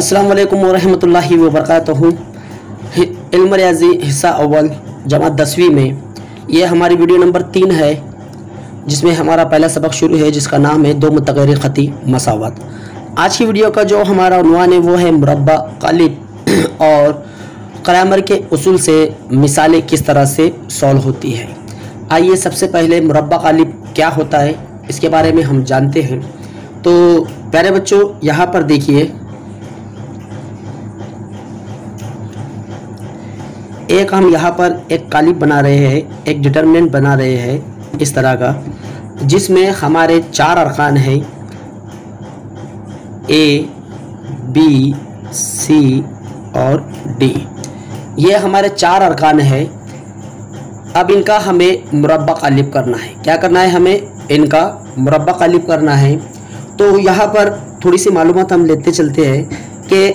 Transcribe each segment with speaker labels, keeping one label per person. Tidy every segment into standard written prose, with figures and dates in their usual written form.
Speaker 1: अस्सलाम वालेकुम वरहमतुल्लाहि वबरकातुहू। इल्म रियाज़ी हिस्सा अव्वल जमात 10वीं में ये हमारी वीडियो नंबर 3 है, जिसमें हमारा पहला सबक शुरू है, जिसका नाम है दो मुतग़य्यर ख़ती मसावत। आज की वीडियो का जो हमारा उन्वान है वो है मुरब्बा क़ालिब और क़रामर के उसूल से मिसालें किस तरह से सॉल्व होती है। आइए सबसे पहले मुरब्बा क़ालिब क्या होता है इसके बारे में हम जानते हैं। तो प्यारे बच्चों, यहाँ पर देखिए, एक हम यहाँ पर एक क़ालिब बना रहे हैं, एक डिटर्मिनेंट बना रहे हैं इस तरह का, जिसमें हमारे 4 अरकान हैं, ए, बी, सी और डी। ये हमारे 4 अरकान हैं। अब इनका हमें मुरब्बा क़ालिब करना है। क्या करना है? हमें इनका मुरब्बा क़ालिब करना है। तो यहाँ पर थोड़ी सी मालूमात हम लेते चलते हैं कि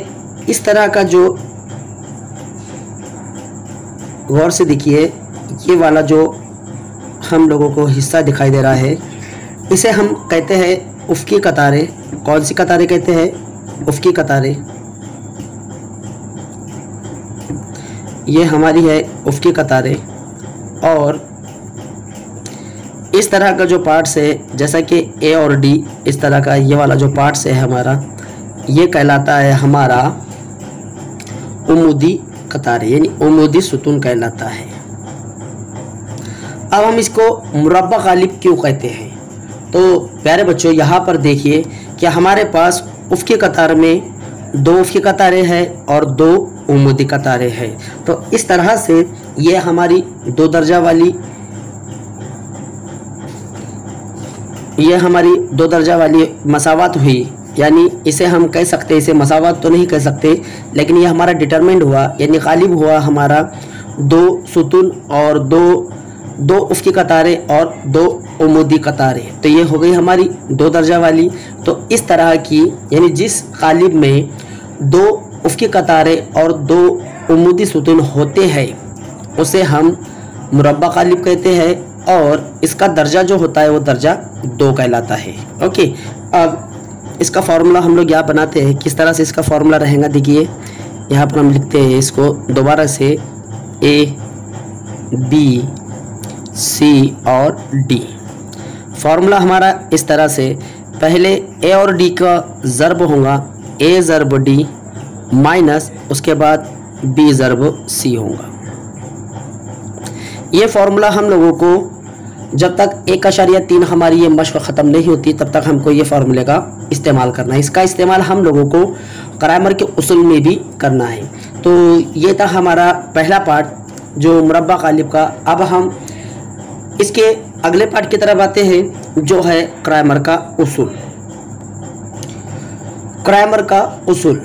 Speaker 1: इस तरह का जो, गौर से देखिए, ये वाला जो हम लोगों को हिस्सा दिखाई दे रहा है, इसे हम कहते हैं उफ़क़ी कतारें। कौन सी कतारें कहते हैं? उफ़क़ी कतारें। ये हमारी है उफ़क़ी कतारें। और इस तरह का जो पार्ट्स है, जैसा कि ए और डी, इस तरह का ये वाला जो पार्ट्स है हमारा, ये कहलाता है हमारा उमूदी कतारें, यानी उमूदी सुतून कहलाता है। अब हम इसको मुरब्बा क़ालिब क्यों कहते हैं? तो प्यारे बच्चों, यहाँ पर देखिए कि हमारे पास उफ़क़ी कतार में 2 उफ़क़ी कतारें हैं और 2 उमूदी कतारें हैं। तो इस तरह से ये हमारी 2 दर्जा वाली, ये हमारी 2 दर्जा वाली मसावत हुई। यानी इसे हम कह सकते, इसे मसावत तो नहीं कह सकते, लेकिन ये हमारा डिटरमिनेंट हुआ, यानी ग़ालिब हुआ हमारा 2 सुतून और 2 उफ़क़ी कतारें और 2 उमूदी कतारें। तो ये हो गई हमारी 2 दर्जा वाली। तो इस तरह की, यानी जिस क़ालिब में 2 उफ़क़ी कतारें और 2 उमूदी सुतून होते हैं, उसे हम मुरब्बा क़ालिब कहते हैं। और इसका दर्जा जो होता है वो दर्जा 2 कहलाता है। ओके, अब इसका फार्मूला हम लोग यहाँ बनाते हैं। किस तरह से इसका फार्मूला रहेगा, देखिए यहाँ पर हम लिखते हैं इसको दोबारा से, ए, बी, सी और डी। फार्मूला हमारा इस तरह से, पहले ए और डी का ज़र्ब होगा, ए ज़र्ब डी माइनस उसके बाद बी ज़र्ब सी होगा। ये फार्मूला हम लोगों को जब तक 1.3 हमारी ये मश्क ख़त्म नहीं होती तब तक हमको ये फार्मूले का इस्तेमाल करना है। इसका इस्तेमाल हम लोगों को क़रामर के उसूल में भी करना है। तो ये था हमारा पहला पार्ट जो मुरब्बा क़ालिब का। अब हम इसके अगले पार्ट की तरफ आते हैं, जो है क़रामर का उसूल। क़रामर का उसूल,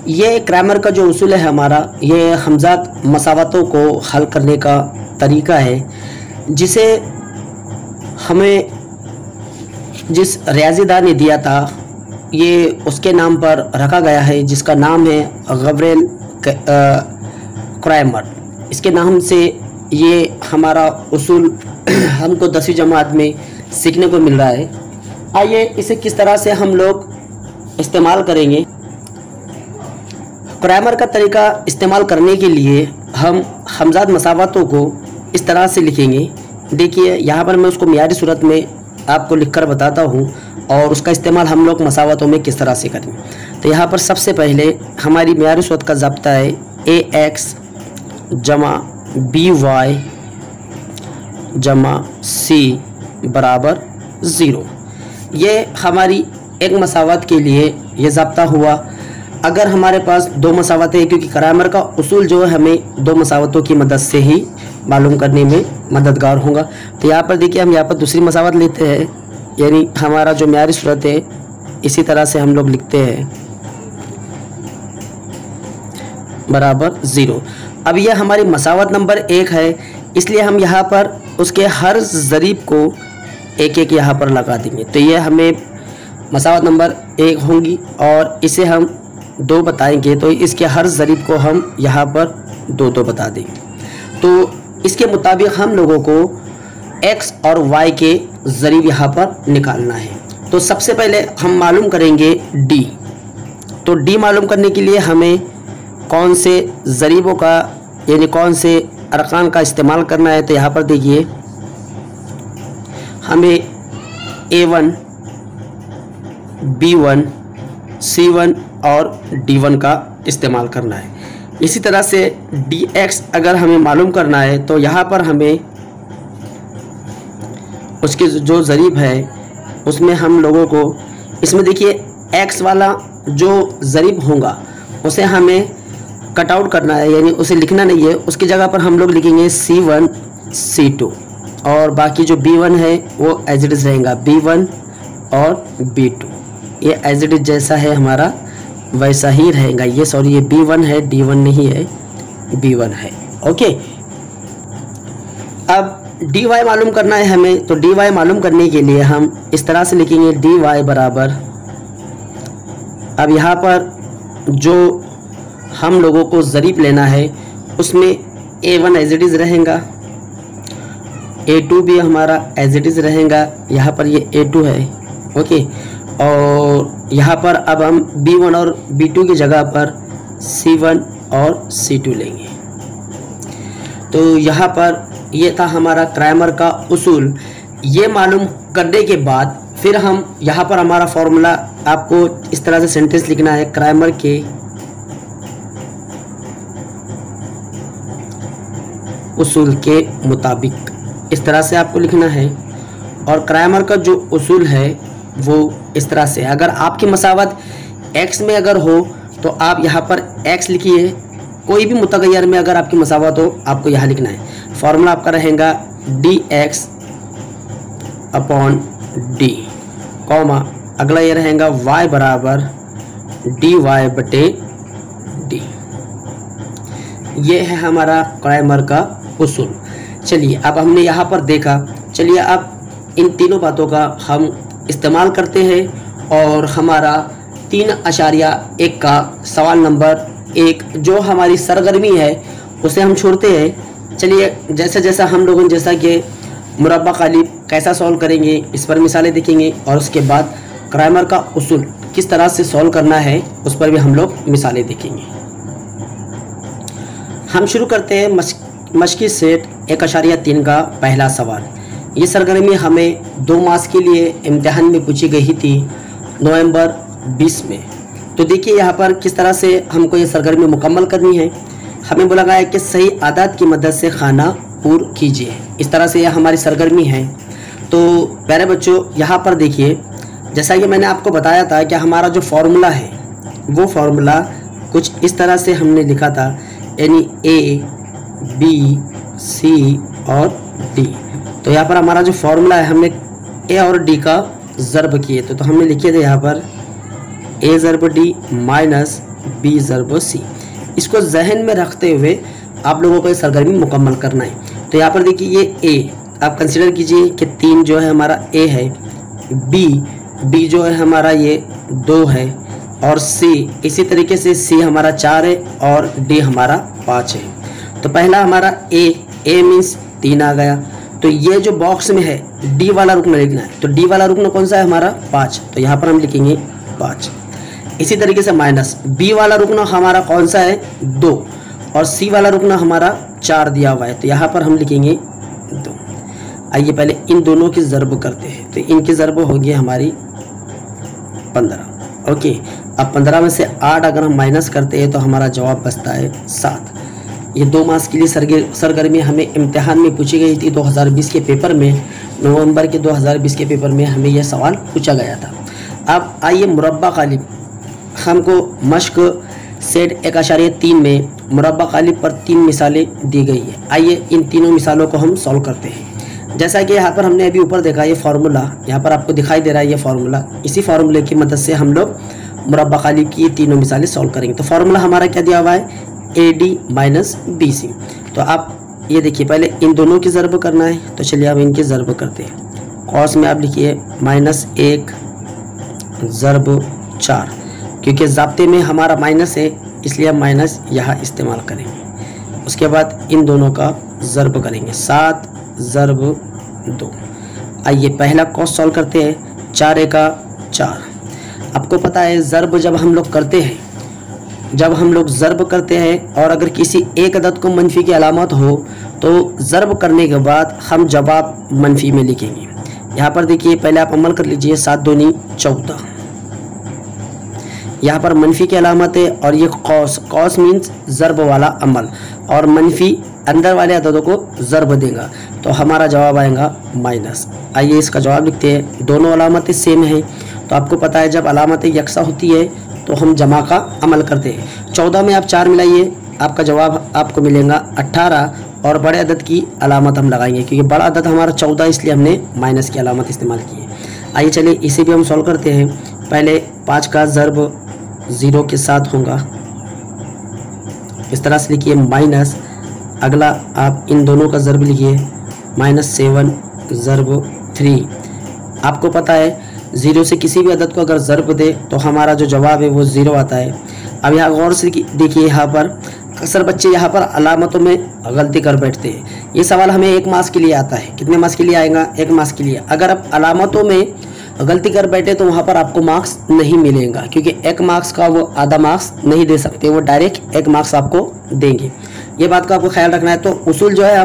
Speaker 1: ये क़रामर का जो उसूल है हमारा, ये हमज़ात मसावतों को हल करने का तरीका है, जिसे हमें जिस रियाज़ीदान ने दिया था, ये उसके नाम पर रखा गया है, जिसका नाम है गब्रिएल क्रैमर। इसके नाम से ये हमारा उसूल हमको 10वीं जमात में सीखने को मिल रहा है। आइए इसे किस तरह से हम लोग इस्तेमाल करेंगे। क्रैमर का तरीका इस्तेमाल करने के लिए हम हमज़ात मसावतों को इस तरह से लिखेंगे। देखिए यहाँ पर मैं उसको मियारी सूरत में आपको लिखकर बताता हूँ और उसका इस्तेमाल हम लोग मसावतों में किस तरह से करें। तो यहाँ पर सबसे पहले हमारी मियारी सूरत का ज़ाब्ता है AX जमा BY जमा C बराबर 0। ये हमारी एक मसावत के लिए ये ज़ाब्ता हुआ। अगर हमारे पास 2 मसावतें हैं, क्योंकि क़रामर का उसूल जो है हमें 2 मसावतों की मदद से ही मालूम करने में मददगार होगा। तो यहाँ पर देखिए, हम यहाँ पर दूसरी मसावत लेते हैं, यानी हमारा जो मियारी सूरत है इसी तरह से हम लोग लिखते हैं बराबर 0। अब यह हमारी मसावत नंबर 1 है, इसलिए हम यहाँ पर उसके हर ज़रीब को 1-1 यहाँ पर लगा देंगे। तो यह हमें मसावत नंबर 1 होंगी और इसे हम 2 बताएंगे, तो इसके हर ज़रीब को हम यहाँ पर 2-2 बता देंगे। तो इसके मुताबिक हम लोगों को x और y के ज़रीब यहाँ पर निकालना है। तो सबसे पहले हम मालूम करेंगे d। तो डी मालूम करने के लिए हमें कौन से ज़रीबों का यानी कौन से अरकान का इस्तेमाल करना है। तो यहाँ पर देखिए हमें A1, B1, C1 और D1 का इस्तेमाल करना है। इसी तरह से DX अगर हमें मालूम करना है तो यहाँ पर हमें उसके जो ज़रीब है उसमें हम लोगों को इसमें देखिए X वाला जो ज़रीब होगा उसे हमें कट आउट करना है, यानी उसे लिखना नहीं है। उसकी जगह पर हम लोग लिखेंगे C1, C2 और बाकी जो B1 है वो एज इट इज़ रहेगा B1 और B2। ये एज इट इज़ जैसा है हमारा वैसा ही रहेगा। ये सॉरी ये B1 है, D1 नहीं है, B1 है। ओके, अब dy मालूम करना है हमें। तो dy मालूम करने के लिए हम इस तरह से लिखेंगे dy बराबर, अब यहाँ पर जो हम लोगों को ज़रीब लेना है उसमें A1 एज इट इज़ रहेगा, A2 भी हमारा एज इट इज़ रहेगा, यहाँ पर ये A2 है। ओके, और यहाँ पर अब हम B1 और B2 की जगह पर C1 और C2 लेंगे। तो यहाँ पर ये था हमारा क्रैमर का उसूल। ये मालूम करने के बाद फिर हम यहाँ पर हमारा फॉर्मूला आपको इस तरह से सेंटेंस लिखना है, क्रैमर के उसूल के मुताबिक, इस तरह से आपको लिखना है। और क्रैमर का जो उसूल है वो इस तरह से, अगर आपकी मसावत x में अगर हो तो आप यहाँ पर x लिखिए, कोई भी मुतगैर में अगर आपकी मसावत हो आपको यहाँ लिखना है। फॉर्मूला आपका रहेगा dx अपॉन d, कॉमा अगला ये रहेगा y बराबर dy बटे d। ये है हमारा क्रैमर का उसूल। चलिए अब हमने यहाँ पर देखा, चलिए अब इन तीनों बातों का हम इस्तेमाल करते हैं और हमारा 3.1 का सवाल नंबर 1 जो हमारी सरगर्मी है उसे हम छोड़ते हैं। चलिए जैसे जैसा हम लोगों जैसा कि मुरब्बा कालिब कैसा सॉल्व करेंगे इस पर मिसालें देखेंगे और उसके बाद क्रैमर का उसूल किस तरह से सॉल्व करना है उस पर भी हम लोग मिसालें देखेंगे। हम शुरू करते हैं मशकी सेट 1.3 का पहला सवाल। ये सरगर्मी हमें 2 मास के लिए इम्तिहान में पूछी गई थी नवंबर 20 में। तो देखिए यहाँ पर किस तरह से हमको ये सरगर्मी मुकम्मल करनी है। हमें बोला गया है कि सही आदात की मदद से खाना पूर कीजिए, इस तरह से यह हमारी सरगर्मी है। तो प्यारे बच्चों यहाँ पर देखिए, जैसा कि मैंने आपको बताया था कि हमारा जो फार्मूला है वो फार्मूला कुछ इस तरह से हमने लिखा था, यानी A, B, C और D। तो यहाँ पर हमारा जो फार्मूला है हमने A और D का ज़र्ब किए तो हमने लिखे थे यहाँ पर A ज़र्ब D minus B ज़र्ब C। इसको जहन में रखते हुए आप लोगों को ये सरगर्मी मुकम्मल करना है। तो यहाँ पर देखिए ये A आप कंसिडर कीजिए कि 3 जो है हमारा A है, B जो है हमारा ये 2 है और C इसी तरीके से C हमारा 4 है और D हमारा 5 है। तो पहला हमारा A मीन्स 3 आ गया। तो ये जो बॉक्स में है D वाला रुकन लिखना है। तो D वाला रुकन कौन सा है हमारा 5, तो यहाँ पर हम लिखेंगे 5। इसी तरीके से माइनस B वाला रुकन हमारा कौन सा है 2 और C वाला रुकन हमारा 4 दिया हुआ है, तो यहाँ पर हम लिखेंगे 2। आइए पहले इन दोनों की ज़र्ब करते हैं। तो इनकी ज़र्ब होगी हमारी 15। ओके, अब 15 में से 8 अगर हम माइनस करते हैं तो हमारा जवाब बचता है 7। ये 2 मास के लिए सरगर्मी हमें इम्तिहान में पूछी गई थी 2020 के पेपर में, नवंबर के 2020 के पेपर में हमें यह सवाल पूछा गया था। अब आइए मुरब्बा कालिब, हमको मश्क सेट 1.3 में मुरब्बा कालिब पर 3 मिसालें दी गई है। आइए इन तीनों मिसालों को हम सॉल्व करते हैं। जैसा कि यहाँ पर हमने अभी ऊपर देखा ये फार्मूला यहाँ पर आपको दिखाई दे रहा है, ये फार्मूला, इसी फार्मूले की मदद से हम लोग मुरब्बा कालिब की ये तीनों मिसालें सॉल्व करेंगे। तो फार्मूला हमारा क्या दिया हुआ है AD माइनस BC। तो आप ये देखिए पहले इन दोनों की ज़र्ब करना है। तो चलिए अब इनकी ज़र्ब करते हैं। कॉस में आप लिखिए -1 ज़र्ब 4, क्योंकि ज़ाब्ते में हमारा माइनस है इसलिए हम माइनस यहाँ इस्तेमाल करेंगे। उसके बाद इन दोनों का ज़र्ब करेंगे 7 ज़र्ब 2। आइए पहला कॉस सॉल्व करते हैं। 4 का 4। आपको पता है ज़र्ब जब हम लोग करते हैं, जब हम लोग ज़र्ब करते हैं और अगर किसी एक अदद को मनफी की अलामत हो तो ज़र्ब करने के बाद हम जवाब मनफी में लिखेंगे। यहाँ पर देखिए, पहले आप अमल कर लीजिए, 7 दूनी 14, यहाँ पर मनफी की अलामत है और ये कौस, कौस मीन्स ज़र्ब वाला अमल, और मनफी अंदर वाले अददों को ज़र्ब देगा, तो हमारा जवाब आएगा माइनस। आइए इसका जवाब लिखते हैं। दोनों अलामतें सेम हैं, तो आपको पता है जब अलामतें यकसा होती है तो हम जमा का अमल करते हैं। 14 में आप 4 मिलाइए, आपका जवाब आपको मिलेगा 18, और बड़े अदद की अलामत हम लगाएंगे क्योंकि बड़ा अदद हमारा 14, इसलिए हमने माइनस की अलामत इस्तेमाल की है। आइए चलिए इसे भी हम सॉल्व करते हैं। पहले 5 का ज़र्ब 0 के साथ होगा, इस तरह से लिखिए माइनस। अगला आप इन दोनों का ज़र्ब लिखिए, -7 ज़र्ब 3। आपको पता है 0 से किसी भी अदद को अगर ज़र्ब दे तो हमारा जो जवाब है वो 0 आता है। अब यहाँ गौर से देखिए, यहाँ पर अक्सर बच्चे यहाँ पर अलामतों में गलती कर बैठते हैं। ये सवाल हमें 1 मार्क्स के लिए आता है। कितने मार्क्स के लिए आएगा? 1 मार्क्स के लिए। अगर आप अलामतों में गलती कर बैठे तो वहाँ पर आपको मार्क्स नहीं मिलेगा, क्योंकि 1 मार्क्स का वो आधा मार्क्स नहीं दे सकते, वो डायरेक्ट 1 मार्क्स आपको देंगे। ये बात का आपको ख्याल रखना है। तो उसूल जो है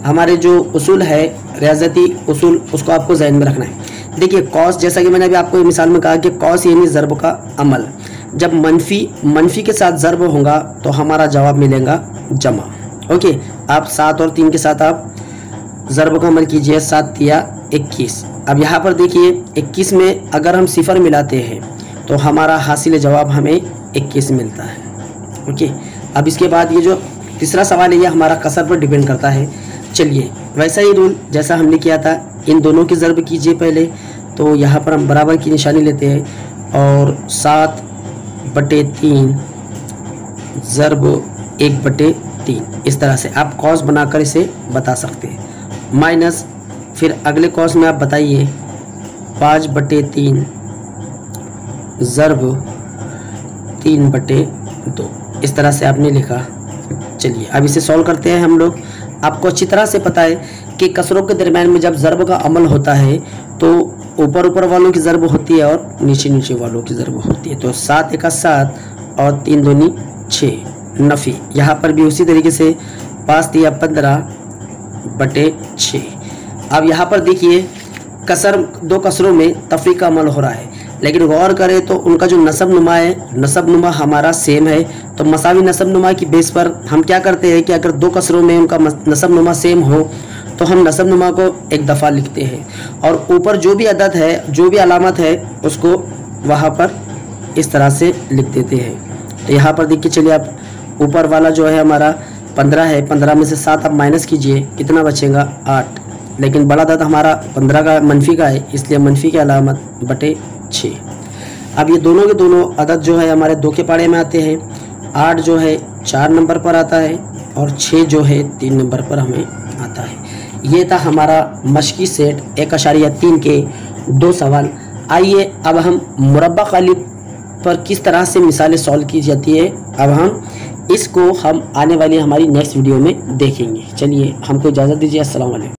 Speaker 1: हमारे जो उसूल है रियाजती उसूल, उसको आपको जहन में रखना है। देखिए कौस, जैसा कि मैंने अभी आपको मिसाल में कहा कि कौस यानी ज़र्ब का अमल, जब मनफी के साथ ज़र्ब होगा तो हमारा जवाब मिलेगा जमा। ओके, आप 7 और 3 के साथ आप ज़र्ब का अमल कीजिए। 7 या 21। अब यहाँ पर देखिए 21 में अगर हम सिफर मिलाते हैं तो हमारा हासिल जवाब हमें 21 मिलता है। ओके, अब इसके बाद ये जो तीसरा सवाल है ये हमारा कसर पर डिपेंड करता है। चलिए वैसा ही रूल जैसा हमने किया था, इन दोनों की ज़र्ब कीजिए पहले। तो यहाँ पर हम बराबर की निशानी लेते हैं और 7/3 ज़र्ब 1/3, इस तरह से आप कॉस बनाकर इसे बता सकते हैं। माइनस फिर अगले कॉस में आप बताइए 5/3 ज़र्ब 3/2, इस तरह से आपने लिखा। चलिए अब इसे सॉल्व करते हैं हम लोग। आपको अच्छी तरह से पता है कि कसरों के दरमियान में जब ज़र्ब का अमल होता है तो ऊपर वालों की ज़र्ब होती है और नीचे वालों की ज़र्ब होती है। तो 7 × 7 और 3 दूनी 6 नफ़ी। यहाँ पर भी उसी तरीके से 5 या 15/6। अब यहाँ पर देखिए दो कसरों में तफरीक का अमल हो रहा है, लेकिन गौर करें तो उनका जो नसब नुमा है, नसब नुमा हमारा सेम है। तो मसावी नसब नुमा की बेस पर हम क्या करते हैं कि अगर 2 कसरों में उनका नसब नुमा सेम हो तो हम नसब नुमा को एक दफ़ा लिखते हैं और ऊपर जो भी अदद है, जो भी अलामत है, उसको वहाँ पर इस तरह से लिख देते हैं। तो यहाँ पर देखिए, चलिए आप ऊपर वाला जो है हमारा 15 है, 15 में से 7 आप माइनस कीजिए, कितना बचेगा? 8। लेकिन बड़ा अदद हमारा 15 का मनफी का है, इसलिए मनफी की अलामत /6। अब ये दोनों के दोनों अदद जो है हमारे 2 के पाड़े में आते हैं। 8 जो है 4 नंबर पर आता है और 6 जो है 3 नंबर पर हमें आता है। ये था हमारा मशकी सेट 1.3 के 2 सवाल। आइए अब हम मुरब्बा कालिब पर किस तरह से मिसालें सॉल्व की जाती है, अब हम इसको आने वाली हमारी नेक्स्ट वीडियो में देखेंगे। चलिए हमको इजाज़त दीजिए। अस्सलाम वालेकुम।